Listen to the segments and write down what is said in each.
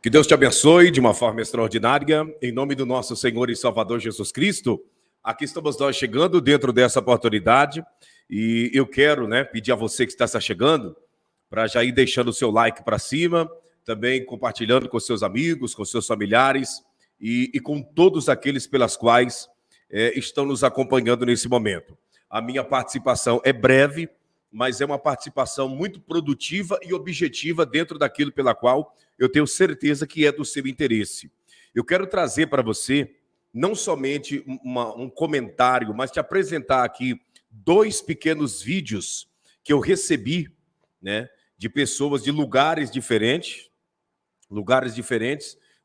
Que Deus te abençoe de uma forma extraordinária, em nome do nosso Senhor e Salvador Jesus Cristo. Aqui estamos nós chegando dentro dessa oportunidade e eu quero pedir a você que está chegando para já ir deixando o seu like para cima, também compartilhando com seus amigos, com seus familiares e com todos aqueles pelas quais estão nos acompanhando nesse momento. A minha participação é breve, mas é uma participação muito produtiva e objetiva dentro daquilo pela qual eu tenho certeza que é do seu interesse. Eu quero trazer para você não somente um comentário, mas te apresentar aqui dois pequenos vídeos que eu recebi, de pessoas de lugares diferentes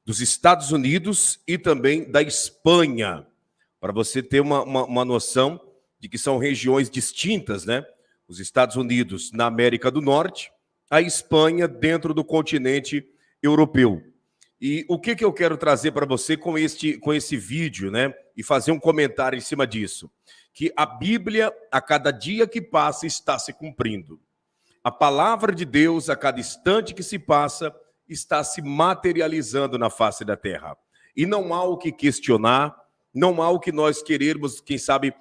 dos Estados Unidos e também da Espanha, para você ter uma noção de que são regiões distintas, Os Estados Unidos na América do Norte, a Espanha dentro do continente europeu. E o que eu quero trazer para você com esse vídeo, e fazer um comentário em cima disso? Que a Bíblia, a cada dia que passa, está se cumprindo. A palavra de Deus, a cada instante que se passa, está se materializando na face da terra. E não há o que questionar, não há o que nós querermos, quem sabe,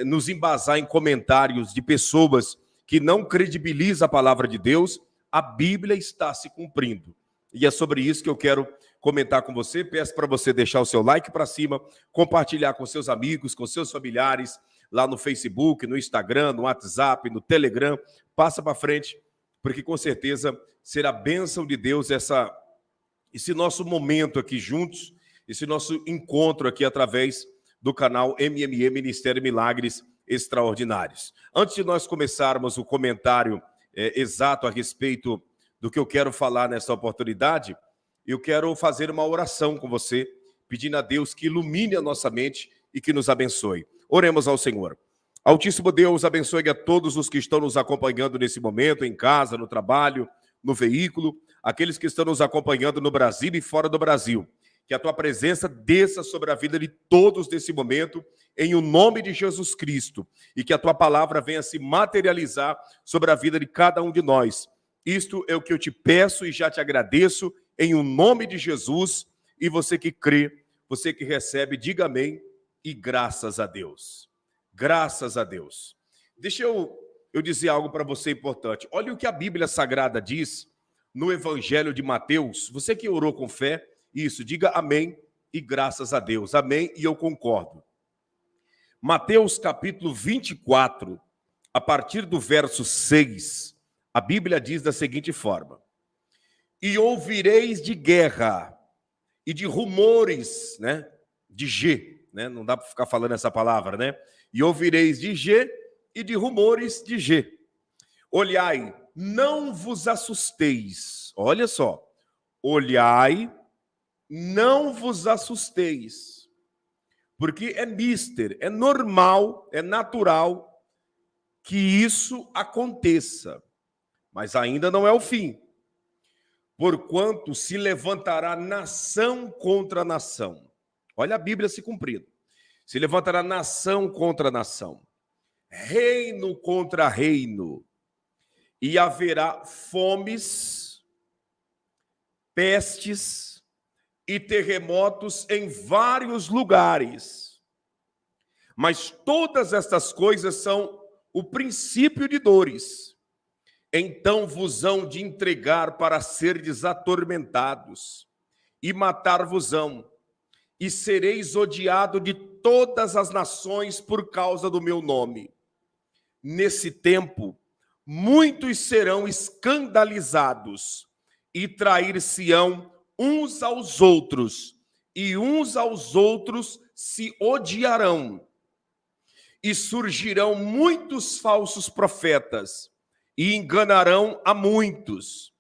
nos embasar em comentários de pessoas que não credibilizam a palavra de Deus. A Bíblia está se cumprindo. E é sobre isso que eu quero comentar com você. Peço para você deixar o seu like para cima, compartilhar com seus amigos, com seus familiares, lá no Facebook, no Instagram, no WhatsApp, no Telegram. Passa para frente, porque com certeza será bênção de Deus esse nosso momento aqui juntos, esse nosso encontro aqui através do canal MME Ministério Milagres Extraordinários. Antes de nós começarmos o comentário exato a respeito do que eu quero falar nessa oportunidade, eu quero fazer uma oração com você, pedindo a Deus que ilumine a nossa mente e que nos abençoe. Oremos ao Senhor. Altíssimo Deus, abençoe a todos os que estão nos acompanhando nesse momento, em casa, no trabalho, no veículo, aqueles que estão nos acompanhando no Brasil e fora do Brasil. Que a tua presença desça sobre a vida de todos nesse momento, em o nome de Jesus Cristo, e que a tua palavra venha se materializar sobre a vida de cada um de nós. Isto é o que eu te peço e já te agradeço, em o nome de Jesus. E você que crê, você que recebe, diga amém e graças a Deus. Graças a Deus. Deixa eu dizer algo para você importante. Olha o que a Bíblia Sagrada diz no Evangelho de Mateus. Você que orou com fé, isso, diga amém e graças a Deus. Amém e eu concordo. Mateus capítulo 24, a partir do verso 6, a Bíblia diz da seguinte forma: e ouvireis de guerra e de rumores, de G, não dá para ficar falando essa palavra, e ouvireis de G e de rumores de G. Olhai, não vos assusteis. Olha só. Olhai, não vos assusteis. Porque é mister, é normal, é natural que isso aconteça. Mas ainda não é o fim. Porquanto se levantará nação contra nação. Olha a Bíblia se cumprindo. Se levantará nação contra nação. Reino contra reino. E haverá fomes, pestes e terremotos em vários lugares. Mas todas estas coisas são o princípio de dores. Então vos hão de entregar para serdes atormentados, e matar-vos-ão, e sereis odiado de todas as nações por causa do meu nome. Nesse tempo, muitos serão escandalizados, e trair-se-ão uns aos outros, e uns aos outros se odiarão. E surgirão muitos falsos profetas, e enganarão a muitos.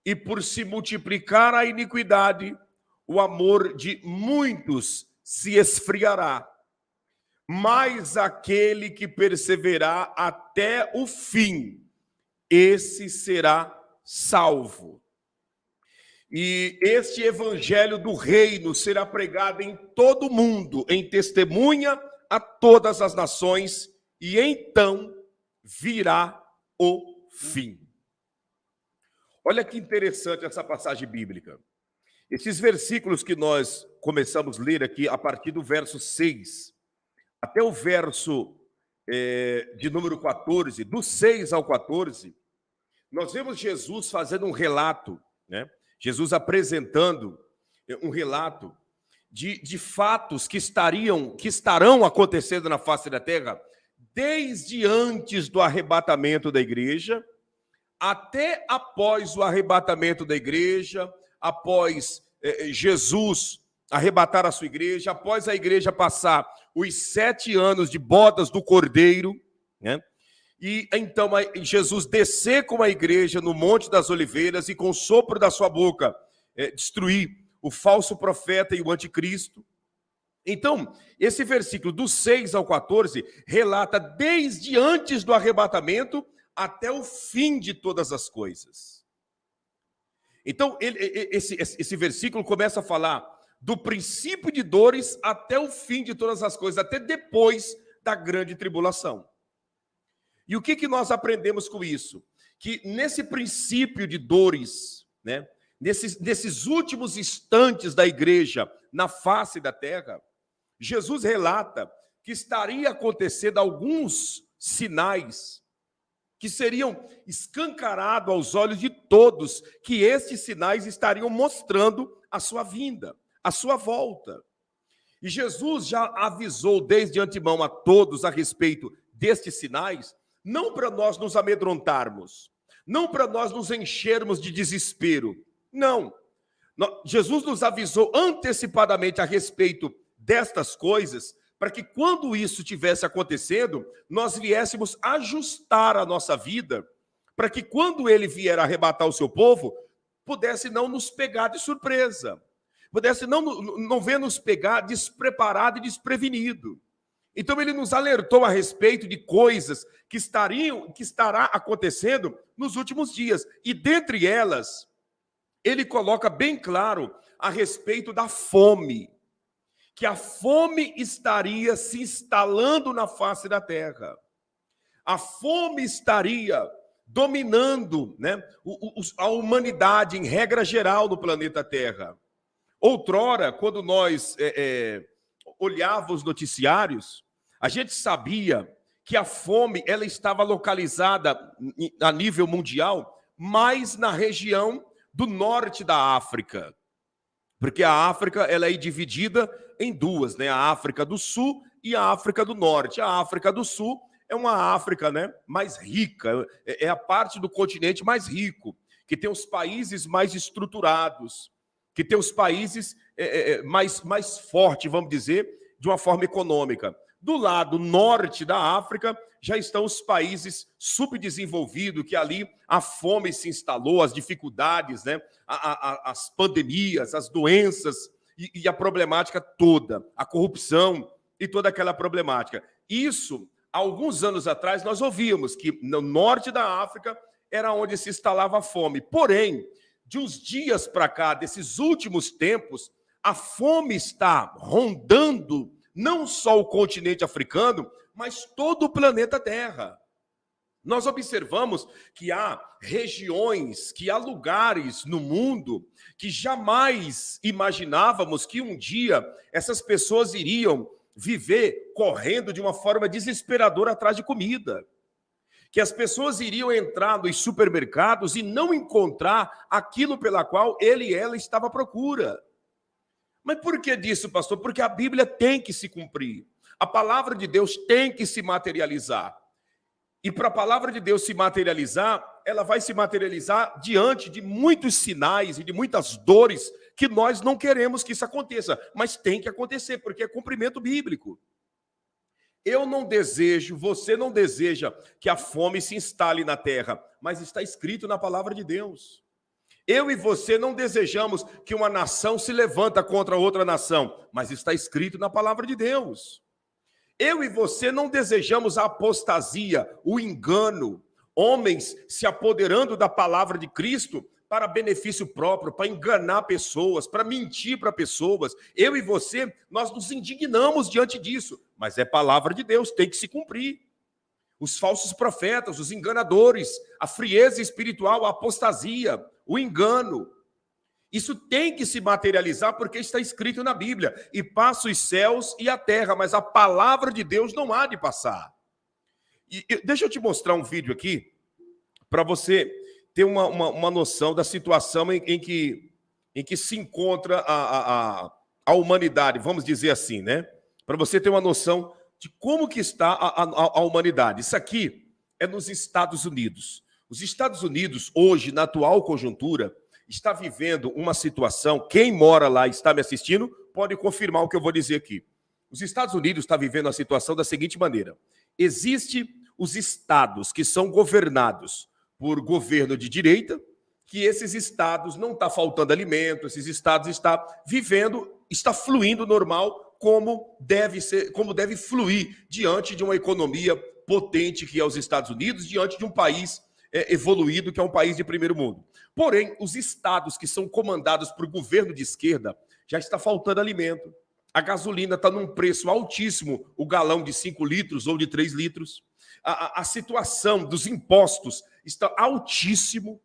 E por se multiplicar a iniquidade, o amor de muitos se esfriará. Mas aquele que perseverar até o fim, esse será salvo. E este evangelho do reino será pregado em todo o mundo, em testemunha a todas as nações, e então virá o fim. Olha que interessante essa passagem bíblica. Esses versículos que nós começamos a ler aqui, a partir do verso 6 até o verso de número 14, do 6 ao 14, nós vemos Jesus fazendo um relato, né? Jesus apresentando um relato de fatos que estarão acontecendo na face da terra desde antes do arrebatamento da igreja até após o arrebatamento da igreja, após Jesus arrebatar a sua igreja, após a igreja passar os 7 anos de bodas do Cordeiro, né? E então Jesus descer com a igreja no Monte das Oliveiras e com o sopro da sua boca destruir o falso profeta e o anticristo. Então, esse versículo do 6 ao 14 relata desde antes do arrebatamento até o fim de todas as coisas. Então, esse versículo começa a falar do princípio de dores até o fim de todas as coisas, até depois da grande tribulação. E o que nós aprendemos com isso? Que nesse princípio de dores, né, nesses últimos instantes da igreja na face da terra, Jesus relata que estaria acontecendo alguns sinais que seriam escancarados aos olhos de todos, que estes sinais estariam mostrando a sua vinda, a sua volta. E Jesus já avisou desde antemão a todos a respeito destes sinais, não para nós nos amedrontarmos, não para nós nos enchermos de desespero, não. Jesus nos avisou antecipadamente a respeito destas coisas, para que quando isso estivesse acontecendo, nós viéssemos ajustar a nossa vida, para que quando ele vier arrebatar o seu povo, pudesse não nos pegar de surpresa, pudesse não ver nos pegar despreparado e desprevenido. Então ele nos alertou a respeito de coisas que estará acontecendo nos últimos dias. E dentre elas, ele coloca bem claro a respeito da fome, que a fome estaria se instalando na face da terra. A fome estaria dominando, né, a humanidade em regra geral no planeta Terra. Outrora, quando nós olhávamos os noticiários, a gente sabia que a fome ela estava localizada a nível mundial, mais na região do norte da África. Porque a África ela é dividida em duas, né? A África do Sul e a África do Norte. A África do Sul é uma África, né, mais rica, é a parte do continente mais rico, que tem os países mais estruturados, que tem os países mais fortes, vamos dizer, de uma forma econômica. Do lado norte da África já estão os países subdesenvolvidos, que ali a fome se instalou, as dificuldades, né? As pandemias, as doenças e a problemática toda, a corrupção e toda aquela problemática. Isso, há alguns anos atrás, nós ouvíamos que no norte da África era onde se instalava a fome. Porém, de uns dias para cá, desses últimos tempos, a fome está rondando não só o continente africano, mas todo o planeta Terra. Nós observamos que há regiões, que há lugares no mundo que jamais imaginávamos que um dia essas pessoas iriam viver correndo de uma forma desesperadora atrás de comida. Que as pessoas iriam entrar nos supermercados e não encontrar aquilo pela qual ele e ela estavam à procura. Mas por que disso, pastor? Porque a Bíblia tem que se cumprir. A palavra de Deus tem que se materializar. E para a palavra de Deus se materializar, ela vai se materializar diante de muitos sinais e de muitas dores que nós não queremos que isso aconteça. Mas tem que acontecer, porque é cumprimento bíblico. Eu não desejo, você não deseja que a fome se instale na terra, mas está escrito na palavra de Deus. Eu e você não desejamos que uma nação se levanta contra outra nação, mas está escrito na palavra de Deus. Eu e você não desejamos a apostasia, o engano, homens se apoderando da palavra de Cristo para benefício próprio, para enganar pessoas, para mentir para pessoas. Eu e você, nós nos indignamos diante disso, mas é palavra de Deus, tem que se cumprir. Os falsos profetas, os enganadores, a frieza espiritual, a apostasia, o engano. Isso tem que se materializar porque está escrito na Bíblia. E passa os céus e a terra, mas a palavra de Deus não há de passar. Deixa eu te mostrar um vídeo aqui para você ter uma noção da situação em que se encontra a humanidade, vamos dizer assim, né? Para você ter uma noção de como que está a humanidade. Isso aqui é nos Estados Unidos. Os Estados Unidos, hoje, na atual conjuntura, está vivendo uma situação, quem mora lá e está me assistindo, pode confirmar o que eu vou dizer aqui. Os Estados Unidos está vivendo a situação da seguinte maneira. Existem os estados que são governados por governo de direita, que esses estados não está faltando alimento, esses estados está vivendo, está fluindo normal como deve ser, como deve fluir diante de uma economia potente que é os Estados Unidos, diante de um país evoluído que é um país de primeiro mundo. Porém, os estados que são comandados por governo de esquerda já está faltando alimento. A gasolina está num preço altíssimo, o galão de 5 litros ou de 3 litros. A situação dos impostos está altíssimo.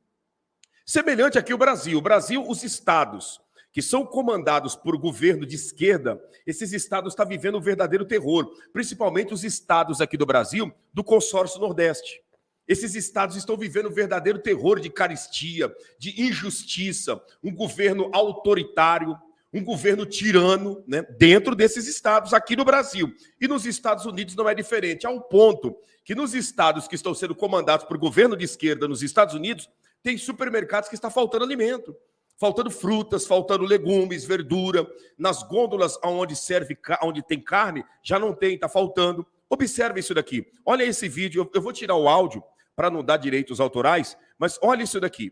Semelhante aqui ao Brasil. O Brasil, os estados que são comandados por governo de esquerda, esses estados estão vivendo um verdadeiro terror, principalmente os estados aqui do Brasil, do consórcio Nordeste. Esses estados estão vivendo um verdadeiro terror de carestia, de injustiça, um governo autoritário, um governo tirano, né, dentro desses estados aqui no Brasil. E nos Estados Unidos não é diferente, ao ponto que nos estados que estão sendo comandados por governo de esquerda nos Estados Unidos, tem supermercados que está faltando alimento, faltando frutas, faltando legumes, verdura. Nas gôndolas onde tem carne, já não tem, está faltando. Observe isso daqui. Olha esse vídeo, eu vou tirar o áudio para não dar direitos autorais, mas olha isso daqui.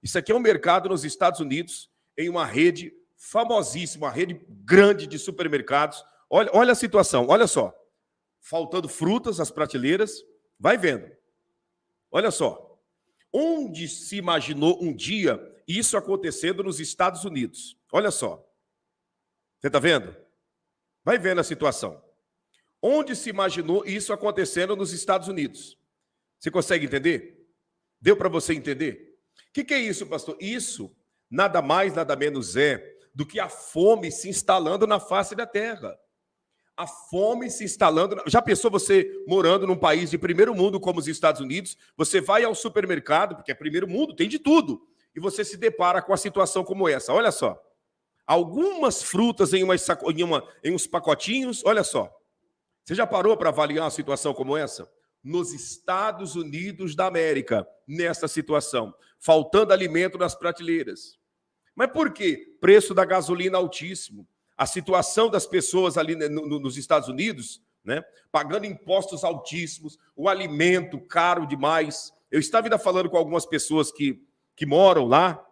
Isso aqui é um mercado nos Estados Unidos, em uma rede famosíssima, uma rede grande de supermercados. Olha a situação, olha só. Faltando frutas nas prateleiras, vai vendo. Olha só. Onde se imaginou um dia isso acontecendo nos Estados Unidos? Olha só. Você está vendo? Vai vendo a situação. Onde se imaginou isso acontecendo nos Estados Unidos? Você consegue entender? Deu para você entender? O que é isso, pastor? Isso nada mais, nada menos é do que a fome se instalando na face da terra. A fome se instalando. Já pensou você morando num país de primeiro mundo como os Estados Unidos? Você vai ao supermercado, porque é primeiro mundo, tem de tudo, e você se depara com a situação como essa. Olha só. Algumas frutas em uns pacotinhos, olha só. Você já parou para avaliar uma situação como essa? Nos Estados Unidos da América, nessa situação, faltando alimento nas prateleiras. Mas por quê? Preço da gasolina altíssimo. A situação das pessoas ali nos Estados Unidos, né, pagando impostos altíssimos, o alimento caro demais. Eu estava ainda falando com algumas pessoas que moram lá,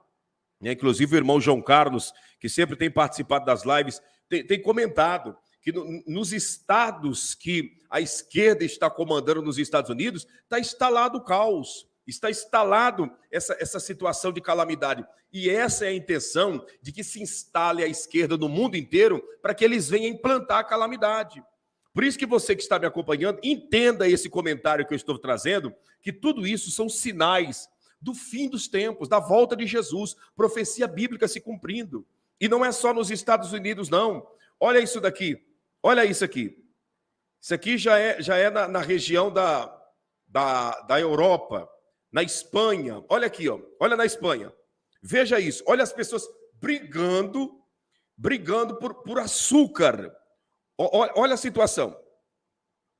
né, inclusive o irmão João Carlos, que sempre tem participado das lives, tem comentado que nos estados que a esquerda está comandando nos Estados Unidos, está instalado o caos, está instalado essa situação de calamidade. E essa é a intenção de que se instale a esquerda no mundo inteiro para que eles venham implantar a calamidade. Por isso que você que está me acompanhando, entenda esse comentário que eu estou trazendo, que tudo isso são sinais do fim dos tempos, da volta de Jesus, profecia bíblica se cumprindo. E não é só nos Estados Unidos, não. Olha isso daqui. Olha isso aqui. Isso aqui já é na região da Europa, na Espanha. Olha aqui, ó. Olha na Espanha. Veja isso. Olha as pessoas brigando por açúcar. Olha a situação.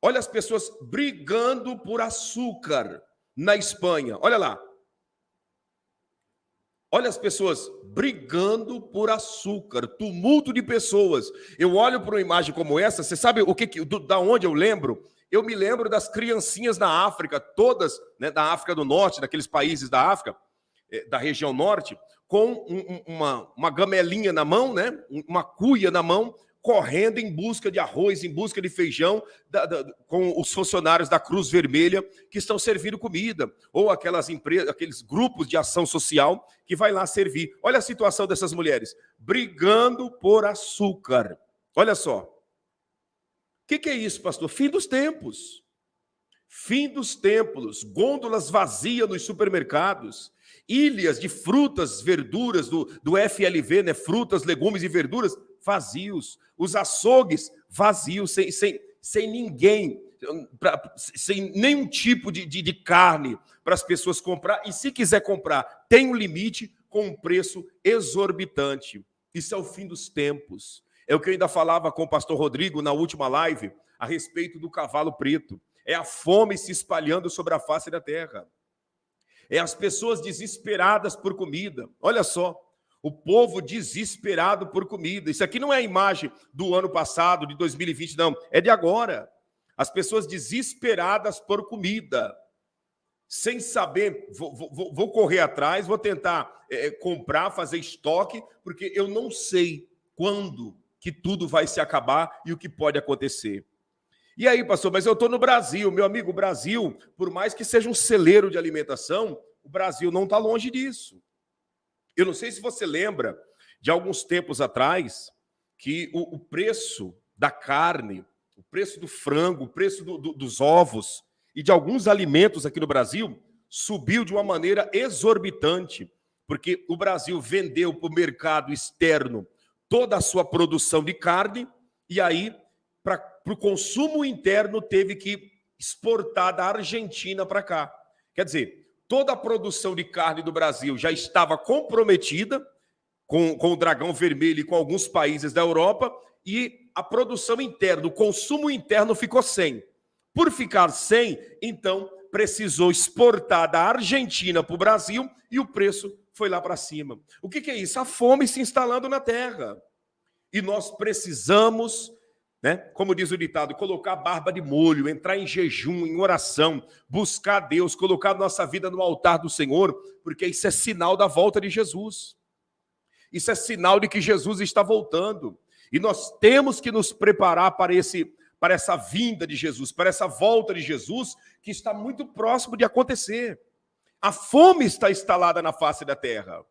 Olha as pessoas brigando por açúcar na Espanha. Olha lá. Olha as pessoas brigando por açúcar, tumulto de pessoas. Eu olho para uma imagem como essa, você sabe da onde eu lembro? Eu me lembro das criancinhas na África, todas, né, da África do Norte, daqueles países da África, da região norte, com uma gamelinha na mão, né, uma cuia na mão, correndo em busca de arroz, em busca de feijão, com os funcionários da Cruz Vermelha que estão servindo comida, ou aquelas empresas, aqueles grupos de ação social que vai lá servir. Olha a situação dessas mulheres, brigando por açúcar. Olha só. O que é isso, pastor? Fim dos tempos. Fim dos tempos, gôndolas vazias nos supermercados. Ilhas de frutas, verduras, do FLV, né? Frutas, legumes e verduras, vazios. Os açougues, vazios, sem ninguém, sem nenhum tipo de carne para as pessoas comprar. E se quiser comprar, tem um limite com um preço exorbitante. Isso é o fim dos tempos. É o que eu ainda falava com o pastor Rodrigo na última live, a respeito do cavalo preto. É a fome se espalhando sobre a face da terra. É as pessoas desesperadas por comida. Olha só, o povo desesperado por comida. Isso aqui não é a imagem do ano passado, de 2020, não. É de agora. As pessoas desesperadas por comida. Sem saber, vou correr atrás, vou tentar comprar, fazer estoque, porque eu não sei quando que tudo vai se acabar e o que pode acontecer. E aí, pastor, mas eu estou no Brasil. Meu amigo, o Brasil, por mais que seja um celeiro de alimentação, o Brasil não está longe disso. Eu não sei se você lembra de alguns tempos atrás que o preço da carne, o preço do frango, o preço dos ovos e de alguns alimentos aqui no Brasil subiu de uma maneira exorbitante, porque o Brasil vendeu para o mercado externo toda a sua produção de carne e aí, para o consumo interno, teve que exportar da Argentina para cá. Quer dizer, toda a produção de carne do Brasil já estava comprometida com o dragão vermelho e com alguns países da Europa, e a produção interna, o consumo interno ficou sem. Por ficar sem, então, precisou exportar da Argentina para o Brasil e o preço foi lá para cima. O que é isso? A fome se instalando na terra. E nós precisamos, né, como diz o ditado, colocar a barba de molho, entrar em jejum, em oração, buscar Deus, colocar nossa vida no altar do Senhor, porque isso é sinal da volta de Jesus. Isso é sinal de que Jesus está voltando. E nós temos que nos preparar para essa vinda de Jesus, para essa volta de Jesus, que está muito próximo de acontecer. A fome está instalada na face da terra.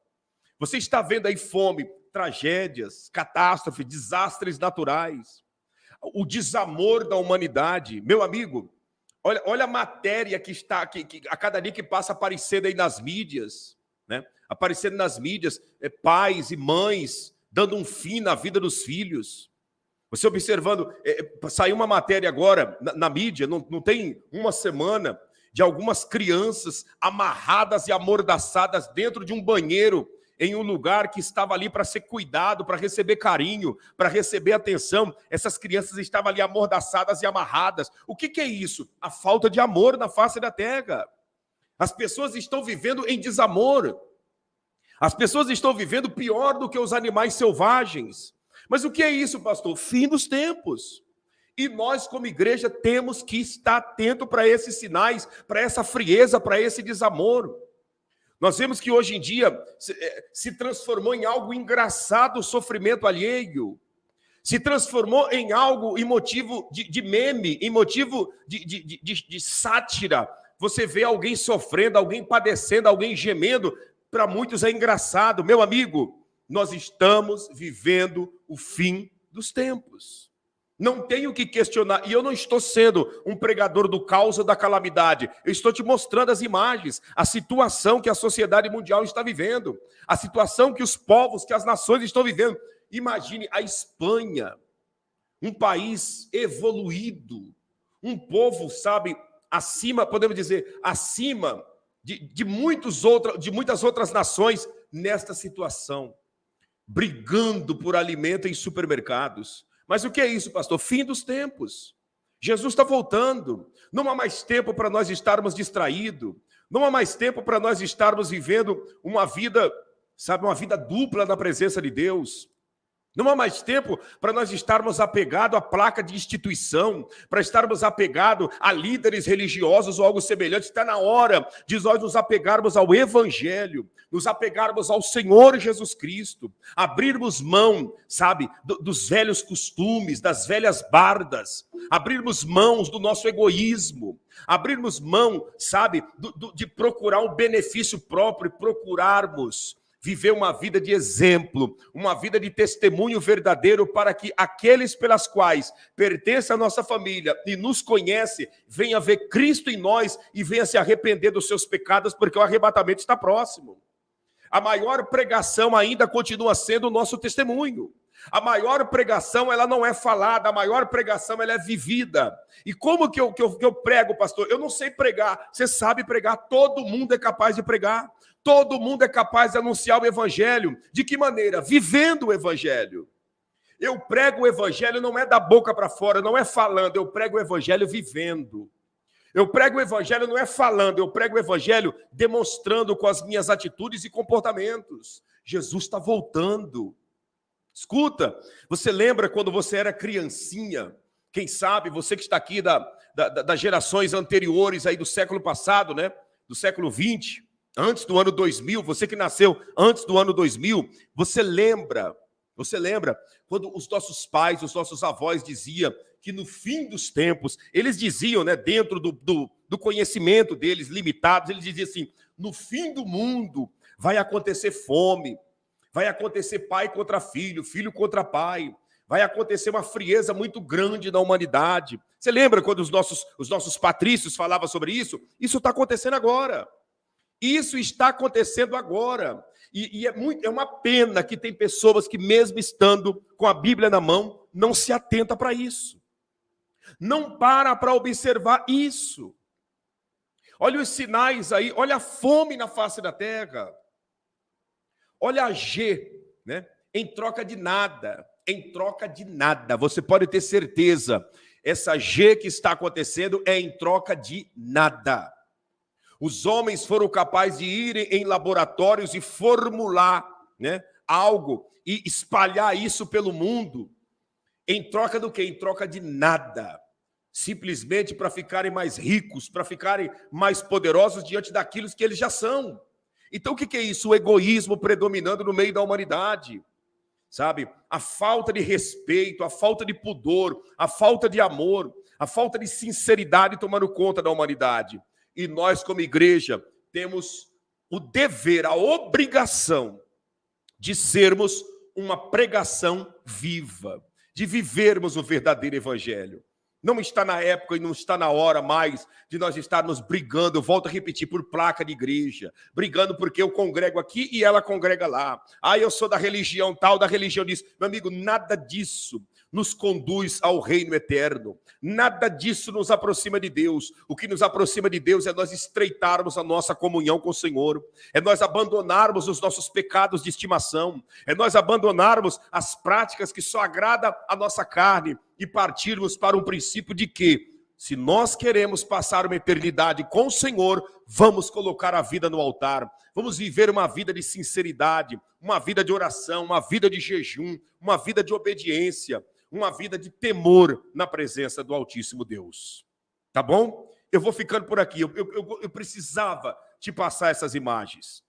Você está vendo aí fome, tragédias, catástrofes, desastres naturais, o desamor da humanidade. Meu amigo, olha a matéria que está que a cada dia que passa aparecendo aí nas mídias, né? Aparecendo nas mídias, pais e mães dando um fim na vida dos filhos. Você observando, saiu uma matéria agora na mídia, não tem uma semana, de algumas crianças amarradas e amordaçadas dentro de um banheiro, em um lugar que estava ali para ser cuidado, para receber carinho, para receber atenção. Essas crianças estavam ali amordaçadas e amarradas. O que é isso? A falta de amor na face da terra. As pessoas estão vivendo em desamor. As pessoas estão vivendo pior do que os animais selvagens. Mas o que é isso, pastor? Fim dos tempos. E nós, como igreja, temos que estar atento para esses sinais, para essa frieza, para esse desamor. Nós vemos que hoje em dia se transformou em algo engraçado o sofrimento alheio. Se transformou em algo, em motivo de meme, em motivo de sátira. Você vê alguém sofrendo, alguém padecendo, alguém gemendo. Para muitos é engraçado. Meu amigo, nós estamos vivendo o fim dos tempos. Não tenho que questionar, e eu não estou sendo um pregador do caos ou da calamidade. Eu estou te mostrando as imagens, a situação que a sociedade mundial está vivendo, a situação que os povos, que as nações estão vivendo. Imagine a Espanha, um país evoluído, um povo, sabe, acima, podemos dizer, acima de muitas outras nações nesta situação, brigando por alimento em supermercados. Mas o que é isso, pastor? Fim dos tempos. Jesus está voltando. Não há mais tempo para nós estarmos distraídos. Não há mais tempo para nós estarmos vivendo uma vida, sabe, uma vida dupla na presença de Deus. Não há mais tempo para nós estarmos apegados à placa de instituição, para estarmos apegados a líderes religiosos ou algo semelhante. Está na hora de nós nos apegarmos ao Evangelho, nos apegarmos ao Senhor Jesus Cristo, abrirmos mão, sabe, dos velhos costumes, das velhas bardas, abrirmos mãos do nosso egoísmo, abrirmos mão, sabe, de procurar um benefício próprio, procurarmos viver uma vida de exemplo, uma vida de testemunho verdadeiro para que aqueles pelas quais pertence a nossa família e nos conhece, venha ver Cristo em nós e venha se arrepender dos seus pecados, porque o arrebatamento está próximo. A maior pregação ainda continua sendo o nosso testemunho. A maior pregação, ela não é falada, a maior pregação, ela é vivida. E como que eu prego, pastor? Eu não sei pregar. Você sabe pregar, todo mundo é capaz de pregar. Todo mundo é capaz de anunciar o evangelho. De que maneira? Vivendo o evangelho. Eu prego o evangelho não é da boca para fora, não é falando, eu prego o evangelho vivendo. Eu prego o evangelho não é falando, eu prego o evangelho demonstrando com as minhas atitudes e comportamentos. Jesus está voltando. Escuta, você lembra quando você era criancinha? Quem sabe, você que está aqui das gerações anteriores aí do século passado, né? Do século 20, antes do ano 2000, você que nasceu antes do ano 2000, você lembra quando os nossos pais, os nossos avós diziam que no fim dos tempos, eles diziam, né, dentro do conhecimento deles, limitados, eles diziam assim, no fim do mundo vai acontecer fome, vai acontecer pai contra filho, filho contra pai, vai acontecer uma frieza muito grande na humanidade. Você lembra quando os nossos patrícios falavam sobre isso? Isso está acontecendo agora. Isso está acontecendo agora. E é uma pena que tem pessoas que, mesmo estando com a Bíblia na mão, não se atenta para isso. Não para observar isso. Olha os sinais aí, olha a fome na face da terra. Olha a G, né? Em troca de nada. Em troca de nada. Você pode ter certeza. Essa G que está acontecendo é em troca de nada. Os homens foram capazes de irem em laboratórios e formular, né, algo e espalhar isso pelo mundo. Em troca do quê? Em troca de nada. Simplesmente para ficarem mais ricos, para ficarem mais poderosos diante daquilo que eles já são. Então o que é isso? O egoísmo predominando no meio da humanidade. Sabe? A falta de respeito, a falta de pudor, a falta de amor, a falta de sinceridade tomando conta da humanidade. E nós, como igreja, temos o dever, a obrigação de sermos uma pregação viva, de vivermos o verdadeiro evangelho. Não está na época e não está na hora mais de nós estarmos brigando, eu volto a repetir, por placa de igreja, brigando porque eu congrego aqui e ela congrega lá. Ah, eu sou da religião tal, da religião disso. Meu amigo, nada disso nos conduz ao reino eterno. Nada disso nos aproxima de Deus. O que nos aproxima de Deus é nós estreitarmos a nossa comunhão com o Senhor, é nós abandonarmos os nossos pecados de estimação, é nós abandonarmos as práticas que só agradam a nossa carne e partirmos para um princípio de que, se nós queremos passar uma eternidade com o Senhor, vamos colocar a vida no altar, vamos viver uma vida de sinceridade, uma vida de oração, uma vida de jejum, uma vida de obediência, uma vida de temor na presença do Altíssimo Deus. Tá bom? Eu vou ficando por aqui. Eu precisava te passar essas imagens.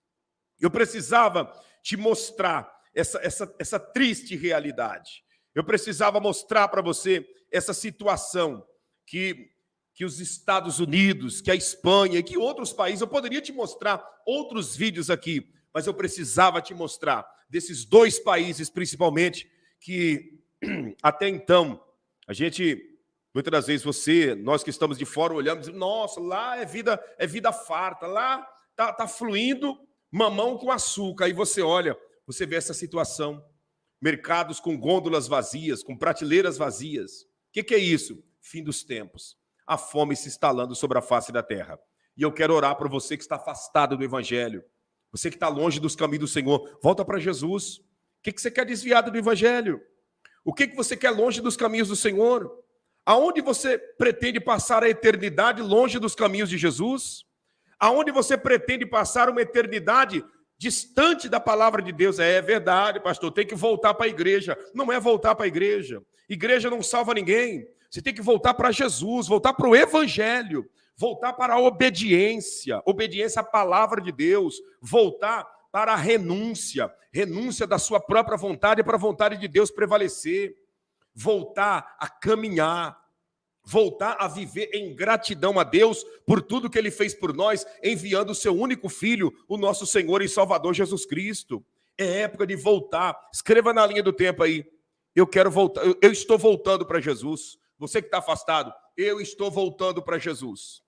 Eu precisava te mostrar essa triste realidade. Eu precisava mostrar para você essa situação que os Estados Unidos, que a Espanha e que outros países, eu poderia te mostrar outros vídeos aqui, mas eu precisava te mostrar desses dois países, principalmente, que até então, a gente, muitas das vezes nós que estamos de fora olhamos, nossa, lá é vida farta, lá tá fluindo mamão com açúcar. Aí você olha, você vê essa situação, mercados com gôndolas vazias, com prateleiras vazias. O que é isso? Fim dos tempos. A fome se instalando sobre a face da terra. E eu quero orar para você que está afastado do evangelho, você que está longe dos caminhos do Senhor, volta para Jesus. O que você quer desviado do evangelho? O que você quer longe dos caminhos do Senhor? Aonde você pretende passar a eternidade longe dos caminhos de Jesus? Aonde você pretende passar uma eternidade distante da palavra de Deus? É verdade, pastor, tem que voltar para a igreja. Não é voltar para a igreja. Igreja não salva ninguém. Você tem que voltar para Jesus, voltar para o evangelho, voltar para a obediência à palavra de Deus, voltar para a renúncia da sua própria vontade para a vontade de Deus prevalecer, voltar a caminhar voltar a viver em gratidão a Deus por tudo que Ele fez por nós, enviando o seu único Filho, o nosso Senhor e Salvador Jesus Cristo. É época de voltar. Escreva na linha do tempo aí. Eu quero voltar, eu estou voltando para Jesus. Você que está afastado, eu estou voltando para Jesus.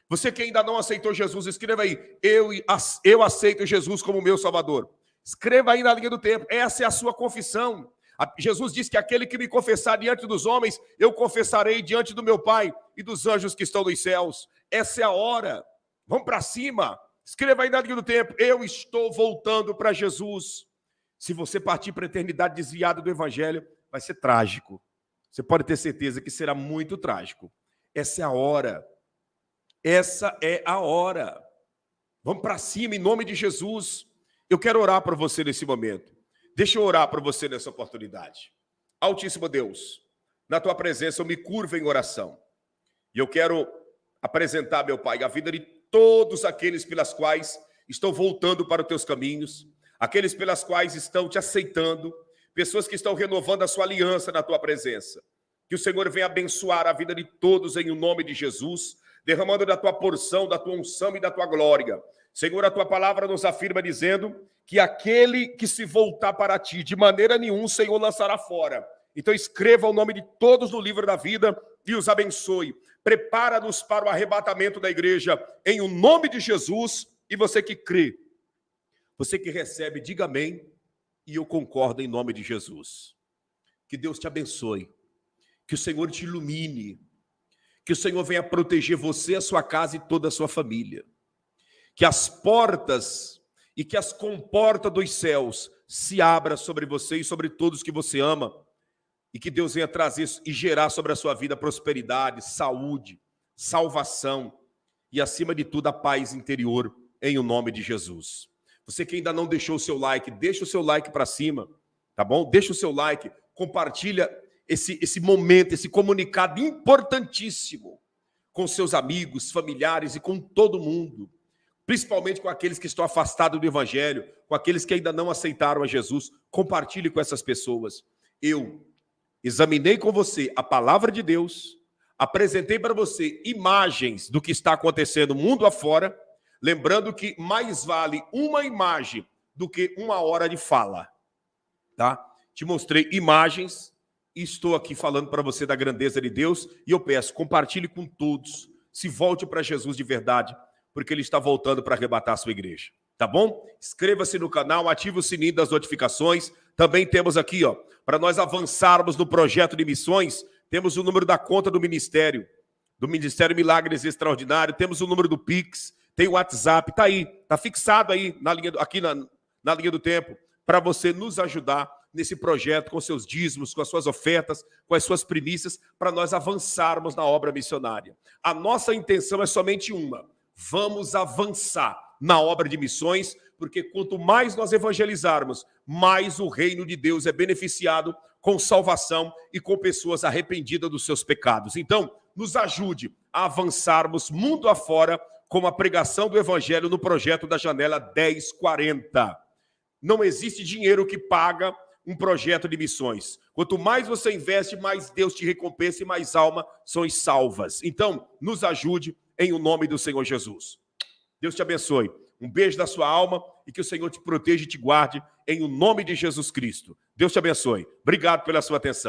Você que ainda não aceitou Jesus, escreva aí. Eu aceito Jesus como meu Salvador. Escreva aí na linha do tempo. Essa é a sua confissão. Jesus disse que aquele que me confessar diante dos homens, eu confessarei diante do meu Pai e dos anjos que estão nos céus. Essa é a hora. Vamos para cima. Escreva aí na linha do tempo. Eu estou voltando para Jesus. Se você partir para a eternidade desviado do Evangelho, vai ser trágico. Você pode ter certeza que será muito trágico. Essa é a hora. Essa é a hora. Vamos para cima em nome de Jesus. Eu quero orar para você nesse momento. Deixa eu orar para você nessa oportunidade. Altíssimo Deus, na tua presença eu me curvo em oração. E eu quero apresentar, meu Pai, a vida de todos aqueles pelas quais estão voltando para os teus caminhos, aqueles pelas quais estão te aceitando, pessoas que estão renovando a sua aliança na tua presença. Que o Senhor venha abençoar a vida de todos em nome de Jesus, derramando da tua porção, da tua unção e da tua glória. Senhor, a tua palavra nos afirma dizendo que aquele que se voltar para ti, de maneira nenhuma, o Senhor lançará fora. Então escreva o nome de todos no livro da vida e os abençoe. Prepara-nos para o arrebatamento da igreja, em o nome de Jesus. E você que crê, você que recebe, diga amém, e eu concordo em nome de Jesus. Que Deus te abençoe, que o Senhor te ilumine, que o Senhor venha proteger você, a sua casa e toda a sua família. Que as portas e que as comportas dos céus se abram sobre você e sobre todos que você ama. E que Deus venha trazer e gerar sobre a sua vida prosperidade, saúde, salvação e, acima de tudo, a paz interior, em o nome de Jesus. Você que ainda não deixou o seu like, deixa o seu like para cima, tá bom? Deixa o seu like, compartilha esse momento, esse comunicado importantíssimo com seus amigos, familiares e com todo mundo. Principalmente com aqueles que estão afastados do Evangelho, com aqueles que ainda não aceitaram a Jesus. Compartilhe com essas pessoas. Eu examinei com você a palavra de Deus, apresentei para você imagens do que está acontecendo mundo afora, lembrando que mais vale uma imagem do que uma hora de fala. Tá? Te mostrei imagens e estou aqui falando para você da grandeza de Deus e eu peço, compartilhe com todos, se volte para Jesus de verdade, porque Ele está voltando para arrebatar a sua igreja, tá bom? Inscreva-se no canal, ative o sininho das notificações. Também temos aqui, ó, para nós avançarmos no projeto de missões, temos o número da conta do Ministério Milagres Extraordinários, temos o número do Pix, tem o WhatsApp, tá aí, tá fixado aí aqui na linha do tempo, para você nos ajudar nesse projeto com seus dízimos, com as suas ofertas, com as suas primícias, para nós avançarmos na obra missionária. A nossa intenção é somente uma: vamos avançar na obra de missões, porque quanto mais nós evangelizarmos, mais o reino de Deus é beneficiado com salvação e com pessoas arrependidas dos seus pecados. Então, nos ajude a avançarmos mundo afora com a pregação do evangelho no projeto da Janela 1040. Não existe dinheiro que paga um projeto de missões. Quanto mais você investe, mais Deus te recompensa e mais almas são salvas. Então, nos ajude em o nome do Senhor Jesus. Deus te abençoe. Um beijo da sua alma e que o Senhor te proteja e te guarde em o nome de Jesus Cristo. Deus te abençoe. Obrigado pela sua atenção.